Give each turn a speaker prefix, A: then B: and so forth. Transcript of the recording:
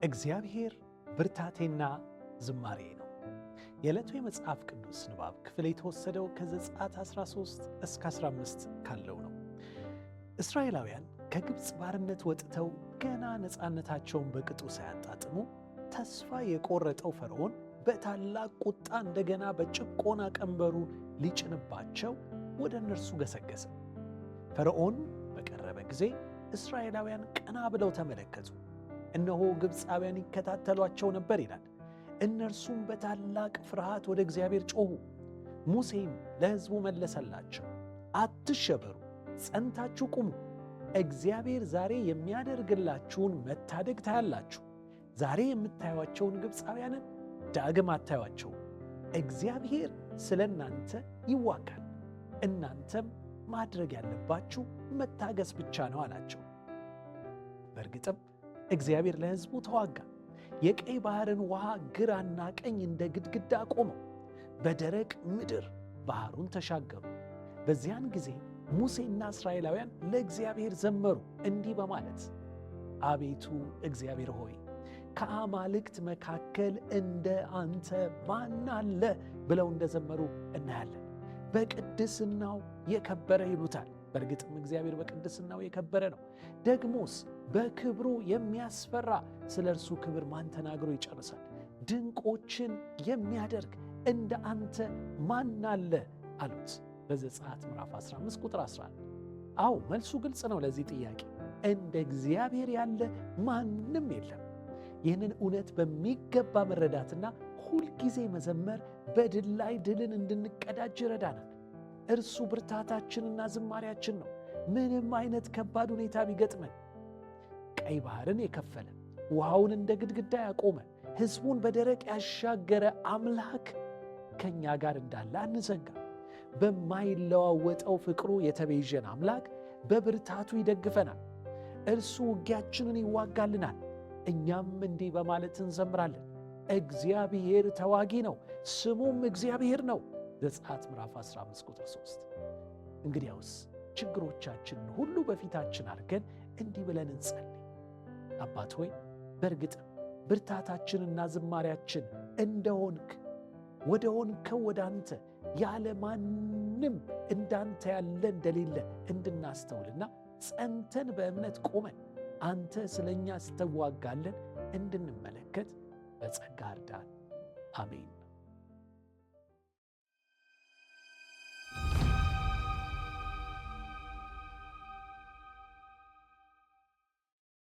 A: እግዚአብሔር ብርታቴና ዝማሬ ነው። የዕለቱ የመጽሐፍ ቅዱስ ንባብ ክፍል የተወሰደው ከዘጸአት 13 እስከ 15 ካለው ነው። እስራኤላውያን ከግብፅ ባርነት ወጥተው ገና ነፃነታቸውን በቅጡ ሳያጣጥሙ ተስፋ የቆረጠው ፈርዖን በታላቅ ቁጣ እንደገና በጭቆና ቀንበሩ ሊጭንባቸው ወደ እነርሱ ገሰገሰ። ፈርዖን በቀረበ ጊዜ እስራኤላውያን ቀና ብለው ተመለከቱ። እነሆ ግብፃውያን ይከታተሏቸው ነበር ይላል። እነርሱም በታላቅ ፍርሃት ወደ እግዚአብሔር ጮኹ። ሙሴም ለሕዝቡ መለሰላቸው፣ አትሸበሩ፣ ጸንታችሁ ቁሙ። እግዚአብሔር ዛሬ የሚያደርግላችሁን መታደግ ታያላችሁ። ዛሬ የምታዩአቸውን ግብፃውያንን ዳግም አታዩአቸውም። እግዚአብሔር ስለ እናንተ ይዋጋል፣ እናንተም ማድረግ ያለባችሁ መታገስ ብቻ ነው አላቸው። በእርግጥም እግዚአብሔር ለሕዝቡ ተዋጋ። የቀይ ባሕርን ውሃ ግራና ቀኝ እንደ ግድግዳ ቆመው፣ በደረቅ ምድር ባሕሩን ተሻገሩ። በዚያን ጊዜ ሙሴና እስራኤላውያን ለእግዚአብሔር ዘመሩ እንዲህ በማለት፣ አቤቱ እግዚአብሔር ሆይ ከአማልክት መካከል እንደ አንተ ማን አለ ብለው እንደዘመሩ እናያለን። በቅድስናው የከበረ ይሉታል። በእርግጥም እግዚአብሔር በቅድስናው የከበረ ነው። ደግሞስ በክብሩ የሚያስፈራ፣ ስለ እርሱ ክብር ማን ተናግሮ ይጨርሳል? ድንቆችን የሚያደርግ እንደ አንተ ማን አለ አሉት። በዘጸአት ምዕራፍ 15 ቁጥር 11። አዎ መልሱ ግልጽ ነው ለዚህ ጥያቄ፣ እንደ እግዚአብሔር ያለ ማንም የለም። ይህንን እውነት በሚገባ መረዳትና ሁልጊዜ መዘመር በድል ላይ ድልን እንድንቀዳጅ ይረዳናል። እርሱ ብርታታችንና ዝማሪያችን ነው። ምንም አይነት ከባድ ሁኔታ ቢገጥመን፣ ቀይ ባሕርን የከፈለ ውሃውን እንደ ግድግዳ ያቆመ ሕዝቡን በደረቅ ያሻገረ አምላክ ከእኛ ጋር እንዳለ አንዘንጋ። በማይለዋወጠው ፍቅሩ የተቤዠን አምላክ በብርታቱ ይደግፈናል። እርሱ ውጊያችንን ይዋጋልናል። እኛም እንዲህ በማለት እንዘምራለን፣ እግዚአብሔር ተዋጊ ነው፣ ስሙም እግዚአብሔር ነው። ዘጸአት ምዕራፍ 15 ቁጥር 3። እንግዲያውስ ችግሮቻችንን ሁሉ በፊታችን አድርገን እንዲህ ብለን እንጸልይ። አባት ሆይ በእርግጥም ብርታታችንና ዝማሪያችን እንደሆንክ ወደ ሆንከው ወደ አንተ ያለ ማንም እንዳንተ ያለ እንደሌለ እንድናስተውልና ጸንተን በእምነት ቆመን አንተ ስለ እኛ ስትዋጋለን እንድንመለከት በጸጋ እርዳን። አሜን።